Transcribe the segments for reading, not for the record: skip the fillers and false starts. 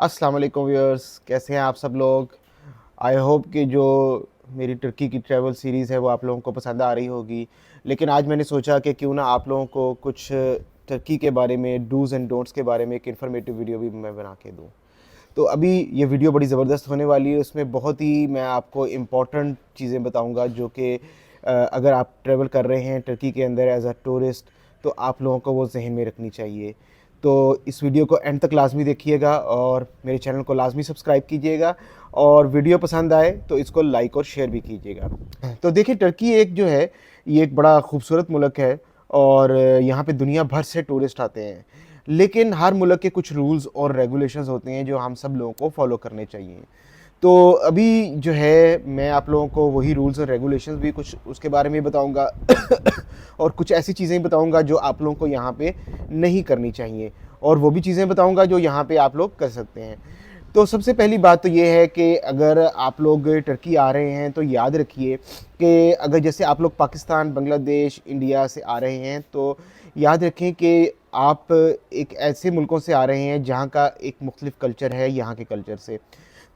अस्सलाम वालेकुम व्यूअर्स, कैसे हैं आप सब लोग। आई होप कि जो मेरी तुर्की की ट्रैवल सीरीज़ है वो आप लोगों को पसंद आ रही होगी। लेकिन आज मैंने सोचा कि क्यों ना आप लोगों को कुछ तुर्की के बारे में डूज़ एंड डोंट्स के बारे में एक इन्फॉर्मेटिव वीडियो भी मैं बना के दूँ। तो अभी ये वीडियो बड़ी ज़बरदस्त होने वाली है। उसमें बहुत ही मैं आपको इम्पोर्टेंट चीज़ें बताऊँगा जो कि अगर आप ट्रैवल कर रहे हैं तुर्की के अंदर एज़ अ टूरिस्ट, तो आप लोगों को वो ज़हन में रखनी चाहिए। तो इस वीडियो को एंड तक लाज़मी देखिएगा और मेरे चैनल को लाज़मी सब्सक्राइब कीजिएगा, और वीडियो पसंद आए तो इसको लाइक और शेयर भी कीजिएगा। तो देखिए, तुर्की एक जो है, ये एक बड़ा खूबसूरत मुल्क है और यहाँ पे दुनिया भर से टूरिस्ट आते हैं। लेकिन हर मुल्क के कुछ रूल्स और रेगुलेशंस होते हैं जो हम सब लोगों को फॉलो करने चाहिए। तो अभी जो है मैं आप लोगों को वही रूल्स और रेगुलेशंस भी कुछ उसके बारे में बताऊंगा और कुछ ऐसी चीज़ें बताऊंगा जो आप लोगों को यहाँ पे नहीं करनी चाहिए, और वो भी चीज़ें बताऊंगा जो यहाँ पे आप लोग कर सकते हैं। तो सबसे पहली बात तो ये है कि अगर आप लोग तुर्की आ रहे हैं तो याद रखिए कि अगर जैसे आप लोग पाकिस्तान, बांग्लादेश, इंडिया से आ रहे हैं तो याद रखें कि आप एक ऐसे मुल्कों से आ रहे हैं जहाँ का एक मुख्तलिफ कल्चर है यहाँ के कल्चर से।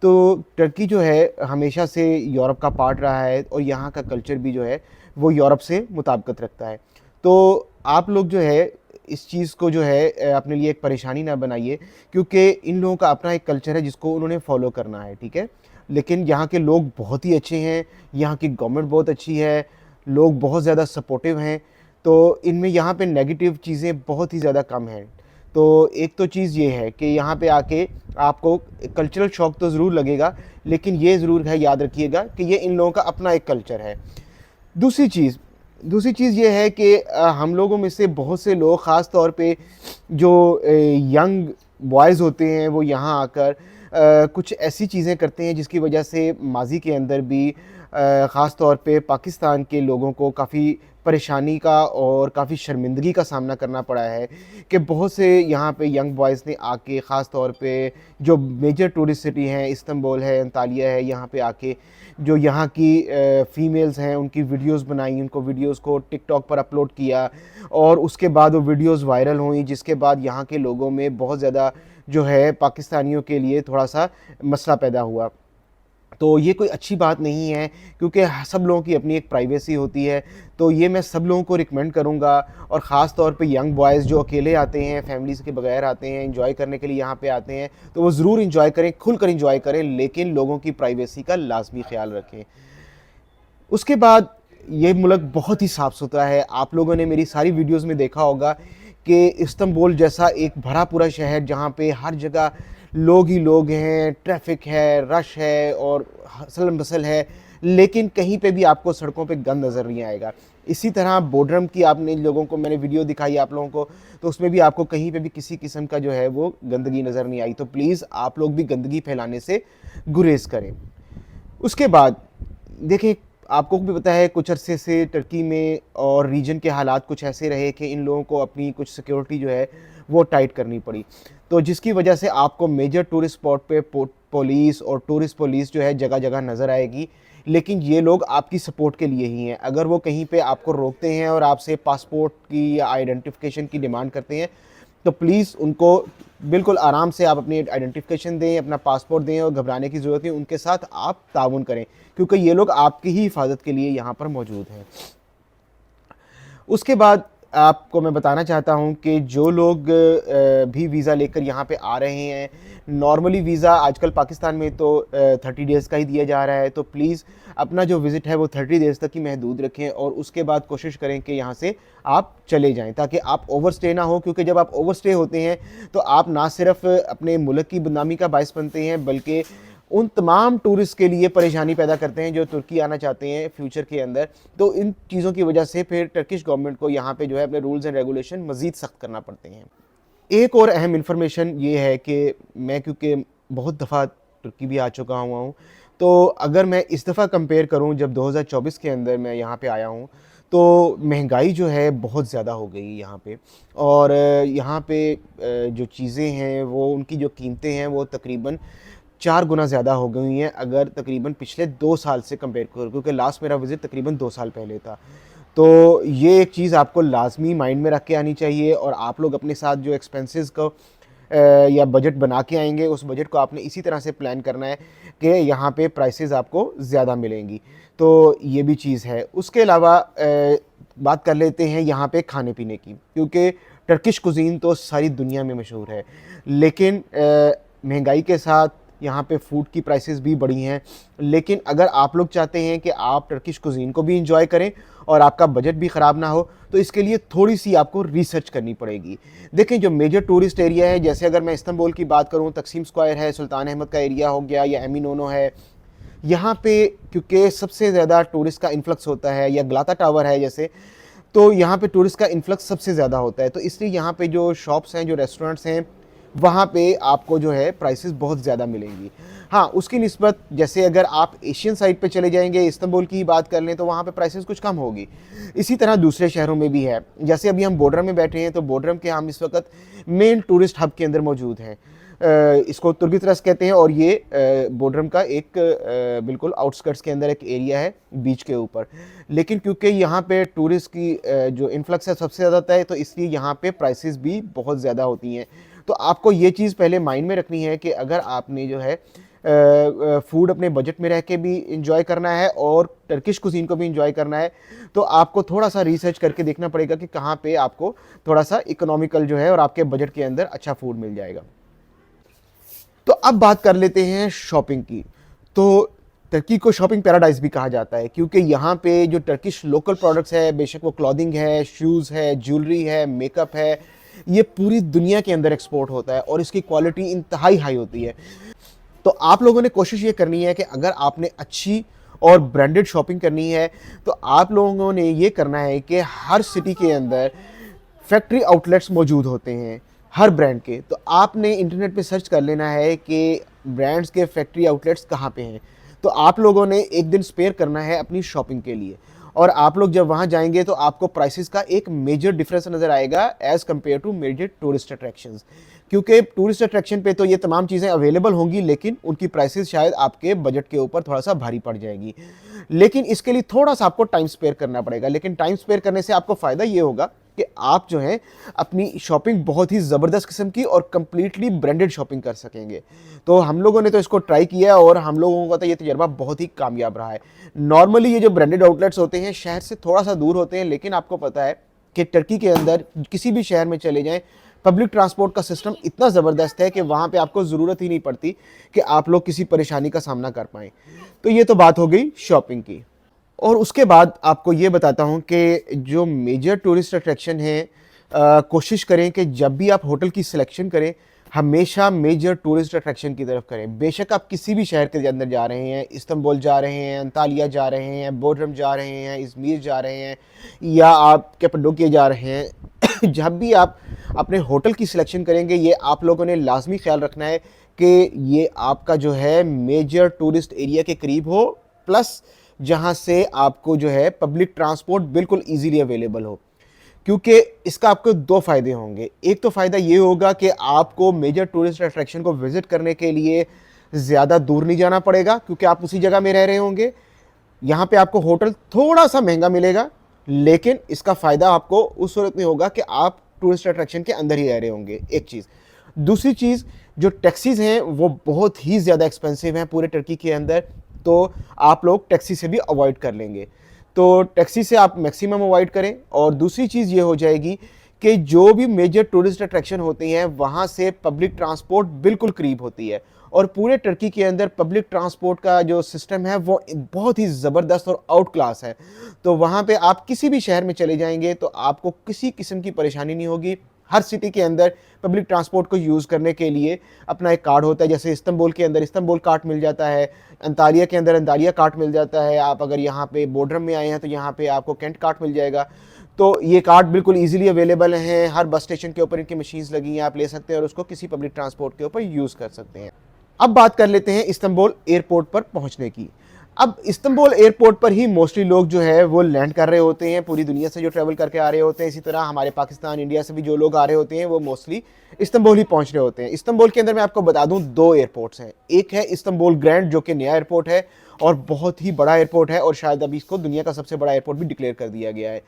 तो तुर्की जो है हमेशा से यूरोप का पार्ट रहा है और यहाँ का कल्चर भी जो है वो यूरोप से मुताबिकत रखता है। तो आप लोग जो है इस चीज़ को जो है अपने लिए एक परेशानी ना बनाइए, क्योंकि इन लोगों का अपना एक कल्चर है जिसको उन्होंने फॉलो करना है, ठीक है। लेकिन यहाँ के लोग बहुत ही अच्छे हैं, यहाँ की गवर्नमेंट बहुत अच्छी है, लोग बहुत ज़्यादा सपोर्टिव हैं। तो इनमें यहाँ पे नेगेटिव चीज़ें बहुत ही ज़्यादा कम हैं। तो एक तो चीज़ ये है कि यहाँ पे आके आपको कल्चरल शॉक तो ज़रूर लगेगा, लेकिन ये ज़रूर है, याद रखिएगा कि ये इन लोगों का अपना एक कल्चर है। दूसरी चीज़ ये है कि हम लोगों में से बहुत से लोग ख़ास तौर पे जो यंग बॉयज़ होते हैं वो यहाँ आकर कुछ ऐसी चीज़ें करते हैं जिसकी वजह से माजी के अंदर भी ख़ास तौर पे पाकिस्तान के लोगों को काफ़ी परेशानी का और काफ़ी शर्मिंदगी का सामना करना पड़ा है कि बहुत से यहाँ पे यंग बॉयज़ ने आके ख़ास तौर पे जो मेजर टूरिस्ट सिटी हैं, इस्तांबुल है, अंतालिया है, यहाँ पे आके जो यहाँ की फ़ीमेल्स हैं उनकी वीडियोस बनाई, उनको वीडियोस को टिकटॉक पर अपलोड किया और उसके बाद वो वीडियोस वायरल हुई, जिसके बाद यहाँ के लोगों में बहुत ज़्यादा जो है पाकिस्तानियों के लिए थोड़ा सा मसला पैदा हुआ। तो ये कोई अच्छी बात नहीं है, क्योंकि सब लोगों की अपनी एक प्राइवेसी होती है। तो ये मैं सब लोगों को रिकमेंड करूँगा, और ख़ास तौर पे यंग बॉयज़ जो अकेले आते हैं, फैमिलीज़ के बगैर आते हैं, एंजॉय करने के लिए यहाँ पे आते हैं, तो वो ज़रूर एंजॉय करें, खुलकर एंजॉय करें, लेकिन लोगों की प्राइवेसी का लाजमी ख्याल रखें। उसके बाद ये मुल्क बहुत ही साफ़ सुथरा है। आप लोगों ने मेरी सारी वीडियोस में देखा होगा कि इस्तांबुल जैसा एक भरा पूरा शहर जहाँ पे हर जगह लोग ही लोग हैं, ट्रैफिक है, रश है और हसल मसल है, लेकिन कहीं पे भी आपको सड़कों पे गंद नज़र नहीं आएगा। इसी तरह बोडरम की आपने लोगों को मैंने वीडियो दिखाई आप लोगों को, तो उसमें भी आपको कहीं पे भी किसी किस्म का जो है वो गंदगी नज़र नहीं आई। तो प्लीज़ आप लोग भी गंदगी फैलाने से गुरेज करें। उसके बाद देखिए, आपको भी पता है कुछ अरसे से तुर्की में और रीजन के हालात कुछ ऐसे रहे कि इन लोगों को अपनी कुछ सिक्योरिटी जो है वो टाइट करनी पड़ी, तो जिसकी वजह से आपको मेजर टूरिस्ट स्पॉट पे पुलिस और टूरिस्ट पुलिस जो है जगह जगह नज़र आएगी। लेकिन ये लोग आपकी सपोर्ट के लिए ही हैं। अगर वो कहीं पे आपको रोकते हैं और आपसे पासपोर्ट की या आइडेंटिफिकेशन की डिमांड करते हैं, तो प्लीज़ उनको बिल्कुल आराम से आप अपनी आइडेंटिफिकेशन दें, अपना पासपोर्ट दें, और घबराने की ज़रूरत नहीं, उनके साथ आप ताउन करें, क्योंकि ये लोग आपकी ही हिफाजत के लिए यहाँ पर मौजूद हैं। उसके बाद आपको मैं बताना चाहता हूँ कि जो लोग भी वीज़ा लेकर यहाँ पे आ रहे हैं, नॉर्मली वीज़ा आजकल पाकिस्तान में तो 30 डेज़ का ही दिया जा रहा है, तो प्लीज़ अपना जो विज़िट है वो 30 डेज़ तक ही महदूद रखें, और उसके बाद कोशिश करें कि यहाँ से आप चले जाएं, ताकि आप ओवरस्टे ना हो। क्योंकि जब आप ओवरस्टे होते हैं तो आप ना सिर्फ अपने मुल्क की बदनामी का बायस बनते हैं, बल्कि उन तमाम टूरिस्ट के लिए परेशानी पैदा करते हैं जो तुर्की आना चाहते हैं फ्यूचर के अंदर। तो इन चीज़ों की वजह से फिर टर्किश गवर्नमेंट को यहाँ पे जो है अपने रूल्स एंड रेगुलेशन मज़ीद सख्त करना पड़ते हैं। एक और अहम इन्फॉर्मेशन ये है कि मैं क्योंकि बहुत दफ़ा तुर्की भी आ चुका हुआ हूँ, तो अगर मैं इस दफ़ा कंपेयर करूँ जब 2024 के अंदर मैं यहाँ पे आया हूँ, तो महंगाई जो है बहुत ज़्यादा हो गई यहाँ पे, और यहाँ पे जो चीज़ें हैं वो उनकी जो कीमतें हैं वो तकरीबन 4 गुना ज़्यादा हो गई हैं, अगर तकरीबन पिछले 2 साल से कंपेयर करूँ, क्योंकि लास्ट मेरा विज़िट तकरीबन 2 साल पहले था। तो ये एक चीज़ आपको लाज़मी माइंड में रख के आनी चाहिए, और आप लोग अपने साथ जो एक्सपेंसेस को या बजट बना के आएंगे, उस बजट को आपने इसी तरह से प्लान करना है कि यहाँ पे प्राइसेस आपको ज़्यादा मिलेंगी। तो ये भी चीज़ है। उसके अलावा बात कर लेते हैं यहाँ पे खाने पीने की, क्योंकि टर्किश कुज़ीन तो सारी दुनिया में मशहूर है, लेकिन महंगाई के साथ यहाँ पे फूड की प्राइसेस भी बढ़ी हैं। लेकिन अगर आप लोग चाहते हैं कि आप टर्किश कुज़ीन को भी इंजॉय करें और आपका बजट भी ख़राब ना हो, तो इसके लिए थोड़ी सी आपको रिसर्च करनी पड़ेगी। देखें, जो मेजर टूरिस्ट एरिया है, जैसे अगर मैं इस्तांबुल की बात करूँ, तकसीम स्क्वायर है, सुल्तान अहमद का एरिया हो गया, या एमिनोनो है, यहाँ पे क्योंकि सबसे ज़्यादा टूरिस्ट का इन्फ्लक्स होता है, या गलाता टावर है जैसे, तो यहाँ पे टूरिस्ट का इन्फ्लक्स सबसे ज़्यादा होता है। तो इसलिए यहाँ पे जो शॉप्स हैं, जो रेस्टोरेंट्स हैं, वहाँ पे आपको जो है प्राइसेस बहुत ज़्यादा मिलेंगी। हाँ, उसकी निस्बत जैसे अगर आप एशियन साइड पे चले जाएंगे, इस्तांबुल की बात कर लें, तो वहाँ पे प्राइसेस कुछ कम होगी। इसी तरह दूसरे शहरों में भी है। जैसे अभी हम बोडरम में बैठे हैं, तो बोडरम के हम इस वक्त मेन टूरिस्ट हब के अंदर मौजूद हैं। इसको तुर्गितरस कहते हैं, और ये बोडरम का एक बिल्कुल आउटस्कर्ट्स के अंदर एक एरिया है बीच के ऊपर। लेकिन क्योंकि यहाँ पे टूरिस्ट की जो इन्फ्लक्स है सबसे ज़्यादा होता है, तो इसलिए यहाँ पे प्राइसेस भी बहुत ज़्यादा होती हैं। तो आपको ये चीज़ पहले माइंड में रखनी है कि अगर आपने जो है फूड अपने बजट में रह के भी इंजॉय करना है और टर्किश कुजीन को भी इंजॉय करना है, तो आपको थोड़ा सा रिसर्च करके देखना पड़ेगा कि कहाँ पे आपको थोड़ा सा इकोनॉमिकल जो है और आपके बजट के अंदर अच्छा फूड मिल जाएगा। तो अब बात कर लेते हैं शॉपिंग की। तो टर्की को शॉपिंग पैराडाइज भी कहा जाता है, क्योंकि यहाँ पे जो टर्किश लोकल प्रोडक्ट्स है, बेशक वो क्लॉथिंग है, शूज़ है, ज्वेलरी है, मेकअप है, ये पूरी दुनिया के अंदर एक्सपोर्ट होता है और इसकी क्वालिटी इंतहाई हाई होती है। तो आप लोगों ने कोशिश ये करनी है कि अगर आपने अच्छी और ब्रांडेड शॉपिंग करनी है, तो आप लोगों ने ये करना है कि हर सिटी के अंदर फैक्ट्री आउटलेट्स मौजूद होते हैं हर ब्रांड के। तो आपने इंटरनेट पे सर्च कर लेना है कि ब्रांड्स के फैक्ट्री आउटलेट्स कहाँ पे हैं। तो आप लोगों ने एक दिन स्पेयर करना है अपनी शॉपिंग के लिए, और आप लोग जब वहाँ जाएंगे तो आपको प्राइसेस का एक मेजर डिफरेंस नज़र आएगा as compare to major tourist attractions. क्योंकि टूरिस्ट अट्रैक्शन पे तो ये तमाम चीज़ें अवेलेबल होंगी, लेकिन उनकी प्राइसेस शायद आपके बजट के ऊपर थोड़ा सा भारी पड़ जाएगी। लेकिन इसके लिए थोड़ा सा आपको टाइम स्पेयर करना पड़ेगा। लेकिन टाइम स्पेयर करने से आपको फ़ायदा ये होगा कि आप जो है अपनी शॉपिंग बहुत ही ज़बरदस्त किस्म की और कंप्लीटली ब्रांडेड शॉपिंग कर सकेंगे। तो हम लोगों ने तो इसको ट्राई किया और हम लोगों का तो ये तजर्बा बहुत ही कामयाब रहा है। नॉर्मली ये जो ब्रांडेड आउटलेट्स होते हैं शहर से थोड़ा सा दूर होते हैं, लेकिन आपको पता है कि टर्की के अंदर किसी भी शहर में चले जाएं, पब्लिक ट्रांसपोर्ट का सिस्टम इतना ज़बरदस्त है कि वहाँ पे आपको ज़रूरत ही नहीं पड़ती कि आप लोग किसी परेशानी का सामना कर पाएँ। तो ये तो बात हो गई शॉपिंग की। और उसके बाद आपको ये बताता हूँ कि जो मेजर टूरिस्ट अट्रैक्शन है, कोशिश करें कि जब भी आप होटल की सिलेक्शन करें, हमेशा मेजर टूरिस्ट अट्रैक्शन की तरफ करें। बेशक आप किसी भी शहर के अंदर जा रहे हैं, इस्तांबुल जा रहे हैं, अंतालिया जा रहे हैं, बोडरम जा रहे हैं, इज़मीर जा रहे हैं, या आप कैपाडोकिया जा रहे हैं जब भी आप अपने होटल की सिलेक्शन करेंगे, ये आप लोगों ने लाजमी ख्याल रखना है कि ये आपका जो है मेजर टूरिस्ट एरिया के करीब हो, प्लस जहाँ से आपको जो है पब्लिक ट्रांसपोर्ट बिल्कुल ईजीली अवेलेबल हो। क्योंकि इसका आपको दो फ़ायदे होंगे। एक तो फ़ायदा ये होगा कि आपको मेजर टूरिस्ट अट्रैक्शन को विज़िट करने के लिए ज़्यादा दूर नहीं जाना पड़ेगा, क्योंकि आप उसी जगह में रह रहे होंगे। यहाँ पे आपको होटल थोड़ा सा महंगा मिलेगा, लेकिन इसका फ़ायदा आपको उस सूरत में होगा कि आप टूरिस्ट अट्रैक्शन के अंदर ही रह रहे होंगे, एक चीज़। दूसरी चीज़, जो टैक्सीज़ हैं वो बहुत ही ज़्यादा एक्सपेंसिव हैं पूरे टर्की के अंदर, तो आप लोग टैक्सी से भी अवॉइड कर लेंगे। तो टैक्सी से आप मैक्सिमम अवॉइड करें। और दूसरी चीज़ ये हो जाएगी कि जो भी मेजर टूरिस्ट अट्रैक्शन होते हैं वहाँ से पब्लिक ट्रांसपोर्ट बिल्कुल करीब होती है, और पूरे टर्की के अंदर पब्लिक ट्रांसपोर्ट का जो सिस्टम है वो बहुत ही ज़बरदस्त और आउट क्लास है। तो वहाँ पे आप किसी भी शहर में चले जाएंगे तो आपको किसी किस्म की परेशानी नहीं होगी। हर सिटी के अंदर पब्लिक ट्रांसपोर्ट को यूज़ करने के लिए अपना एक कार्ड होता है। जैसे इस्तांबुल के अंदर इस्तांबुल कार्ड मिल जाता है, अंतालिया के अंदर अंतालिया कार्ड मिल जाता है। आप अगर यहाँ पे बोडरम में आए हैं तो यहाँ पे आपको कैंट कार्ड मिल जाएगा। तो ये कार्ड बिल्कुल इजीली अवेलेबल हैं, हर बस स्टेशन के ऊपर इनकी मशीन्स लगी हैं, आप ले सकते हैं और उसको किसी पब्लिक ट्रांसपोर्ट के ऊपर यूज़ कर सकते हैं। अब बात कर लेते हैं इस्तांबुल एयरपोर्ट पर पहुँचने की। अब इस्तांबुल एयरपोर्ट पर ही मोस्टली लोग जो है वो लैंड कर रहे होते हैं, पूरी दुनिया से जो ट्रैवल करके आ रहे होते हैं। इसी तरह हमारे पाकिस्तान, इंडिया से भी जो लोग आ रहे होते हैं वो मोस्टली इस्तांबुल ही पहुंच रहे होते हैं। इस्तांबुल के अंदर मैं आपको बता दूं दो एयरपोर्ट्स हैं। एक है इस्तांबुल ग्रैंड, जो कि नया एयरपोर्ट है और बहुत ही बड़ा एयरपोर्ट है, और शायद अभी इसको दुनिया का सबसे बड़ा एयरपोर्ट भी डिक्लेयर कर दिया गया है।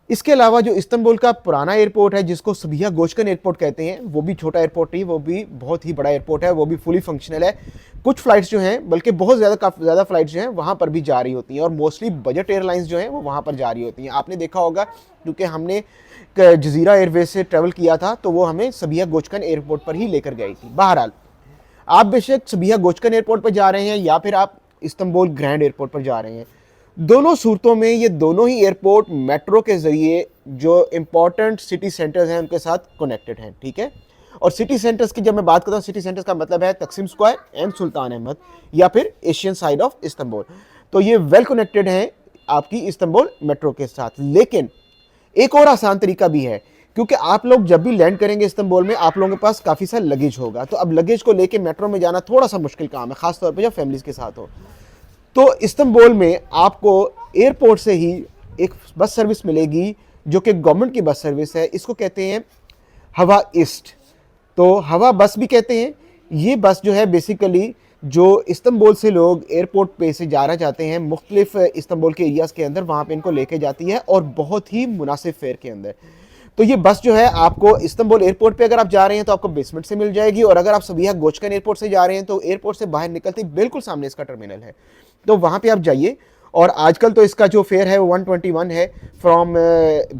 इसके अलावा जो इस्तांबुल का पुराना एयरपोर्ट है जिसको सबिहा गोचकन एयरपोर्ट कहते हैं, वो भी छोटा एयरपोर्ट नहीं, वो भी बहुत ही बड़ा एयरपोर्ट है, वो भी फुली फंक्शनल है। कुछ फ्लाइट्स जो हैं, बल्कि बहुत ज़्यादा, काफ़ी ज़्यादा फ्लाइट्स जो हैं वहाँ पर भी जा रही होती हैं, और मोस्टली बजट एयरलाइंस जो हैं वो वहाँ पर जा रही होती हैं। आपने देखा होगा, क्योंकि हमने जजीरा एयरवेज से ट्रैवल किया था, तो वो हमें सबिहा गोचकन एयरपोर्ट पर ही लेकर गई थी। बहरहाल, आप बेशक सबिहा गोचकन एयरपोर्ट पर जा रहे हैं या फिर आप इस्तांबुल ग्रैंड एयरपोर्ट पर जा रहे हैं, दोनों सूरतों में ये दोनों ही एयरपोर्ट मेट्रो के ज़रिए जो इम्पोर्टेंट सिटी सेंटर्स हैं उनके साथ कनेक्टेड हैं, ठीक है। और सिटी सेंटर्स की जब मैं बात करता हूँ, सिटी सेंटर्स का मतलब है तकसीम स्क्वायर एंड सुल्तान अहमद या फिर एशियन साइड ऑफ इस्तांबुल। तो ये वेल कनेक्टेड हैं आपकी इस्तांबुल मेट्रो के साथ। लेकिन एक और आसान तरीका भी है, क्योंकि आप लोग जब भी लैंड करेंगे इस्तांबुल में, आप लोगों के पास काफ़ी सारा लगेज होगा। तो अब लगेज को लेके मेट्रो में जाना थोड़ा सा मुश्किल काम है, खासतौर पर जब फैमिलीज के साथ हो। तो इस्तांबुल में आपको एयरपोर्ट से ही एक बस सर्विस मिलेगी जो कि गवर्नमेंट की बस सर्विस है। इसको कहते हैं हवा ईस्ट, तो हवा बस भी कहते हैं। ये बस जो है बेसिकली जो इस्तांबुल से लोग एयरपोर्ट पे से जाना चाहते हैं मुख्तलिफ इस्तांबुल के एरियाज़ के अंदर, वहाँ पे इनको लेके जाती है और बहुत ही मुनासिब फेयर के अंदर। तो ये बस जो है आपको इस्तांबुल एयरपोर्ट पे अगर आप जा रहे हैं तो आपको बेसमेंट से मिल जाएगी, और अगर आप सबिहा गोचकन एयरपोर्ट से जा रहे हैं तो एयरपोर्ट से बाहर निकलते ही बिल्कुल सामने इसका टर्मिनल है, तो वहाँ पे आप जाइए। और आजकल तो इसका जो फेयर है वो 121 है from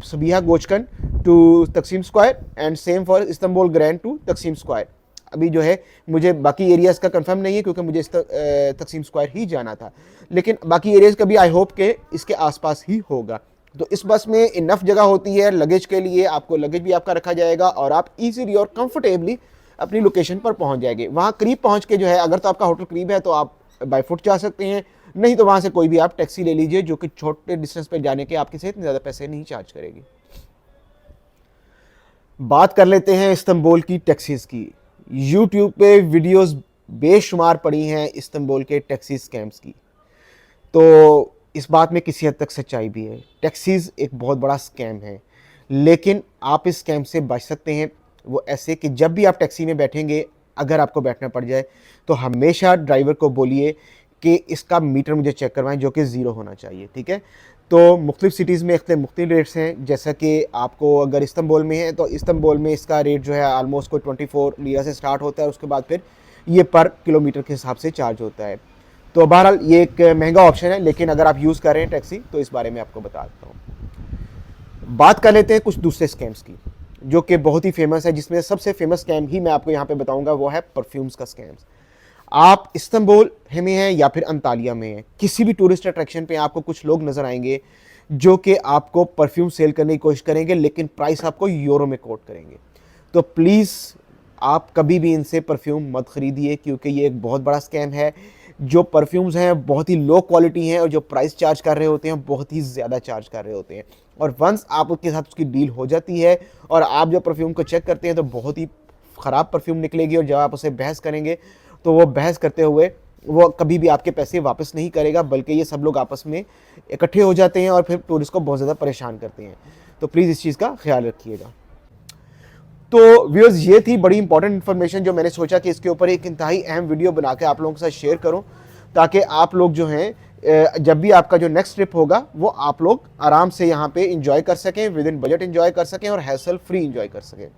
Sabiha Gokcen to Taksim square, and same for Istanbul grand to Taksim square. अभी जो है मुझे बाकी एरियाज़ का कंफर्म नहीं है क्योंकि मुझे तकसीम स्क्वायर ही जाना था, लेकिन बाकी एरियाज़ का भी आई होप के इसके आसपास ही होगा। तो इस बस में इनफ जगह होती है लगेज के लिए, आपको लगेज भी आपका रखा जाएगा और आप इजीली और कंफर्टेबली अपनी लोकेशन पर पहुंच जाएंगे। वहाँ करीब पहुंच के जो है, अगर तो आपका होटल करीब है तो आप बाय फुट जा सकते हैं, नहीं तो वहाँ से कोई भी आप टैक्सी ले लीजिए जो कि छोटे डिस्टेंस पर जाने के आपके से इतने ज़्यादा पैसे नहीं चार्ज करेगी। बात कर लेते हैं इस्तांबुल की टैक्सीज़ की। यूट्यूब पे वीडियोस बेशुमार पड़ी हैं इस्तांबुल के टैक्सी स्कैम्स की, तो इस बात में किसी हद तक सच्चाई भी है। टैक्सीज़ एक बहुत बड़ा स्कैम है, लेकिन आप इस स्कैम से बच सकते हैं। वो ऐसे कि जब भी आप टैक्सी में बैठेंगे, अगर आपको बैठना पड़ जाए तो हमेशा ड्राइवर को बोलिए कि इसका मीटर मुझे चेक करवाएं जो कि ज़ीरो होना चाहिए, ठीक है। तो मुख्तलिफ सिटीज़ में मुख्तलिफ रेट्स हैं, जैसा कि आपको अगर इस्तांबुल में है तो इस्तांबुल में इसका रेट जो है आलमोस्ट कोई 24 लिरा से स्टार्ट होता है, उसके बाद फिर ये पर किलोमीटर के हिसाब से चार्ज होता है। तो बहरहाल ये एक महंगा ऑप्शन है, लेकिन अगर आप यूज़ कर रहे हैं टैक्सी तो इस बारे में आपको बता देता हूँ। बात कर लेते हैं कुछ दूसरे स्कैम्स की जो कि बहुत ही फेमस है, जिसमें सबसे फेमस स्कैम ही मैं आपको यहाँ पे बताऊँगा, वो है परफ्यूम्स का स्कैम्स। आप इस्तांबुल में हैं या फिर अंतालिया में हैं, किसी भी टूरिस्ट अट्रैक्शन पे आपको कुछ लोग नज़र आएंगे जो कि आपको परफ्यूम सेल करने की कोशिश करेंगे, लेकिन प्राइस आपको यूरो में कोट करेंगे। तो प्लीज़ आप कभी भी इनसे परफ्यूम मत ख़रीदिए, क्योंकि ये एक बहुत बड़ा स्कैम है। जो परफ्यूम्स हैं बहुत ही लो क्वालिटी हैं और जो प्राइस चार्ज कर रहे होते हैं बहुत ही ज़्यादा चार्ज कर रहे होते हैं। और वंस आप उसके साथ उसकी डील हो जाती है और आप जब परफ्यूम को चेक करते हैं तो बहुत ही ख़राब परफ्यूम निकलेगी, और जब आप उसे बहस करेंगे तो वो बहस करते हुए वो कभी भी आपके पैसे वापस नहीं करेगा, बल्कि ये सब लोग आपस में इकट्ठे हो जाते हैं और फिर टूरिस्ट को बहुत ज़्यादा परेशान करते हैं। तो प्लीज़ इस चीज़ का ख्याल रखिएगा। तो व्यूअर्स, ये थी बड़ी इंपॉर्टेंट इन्फॉर्मेशन जो मैंने सोचा कि इसके ऊपर एक इंतहाई अहम वीडियो बना के आप लोगों के साथ शेयर करूं, ताकि आप लोग जो हैं जब भी आपका जो नेक्स्ट ट्रिप होगा वो आप लोग आराम से यहाँ पे इंजॉय कर सकें, विद इन बजट इंजॉय कर सकें और हैसल फ्री इंजॉय कर सकें।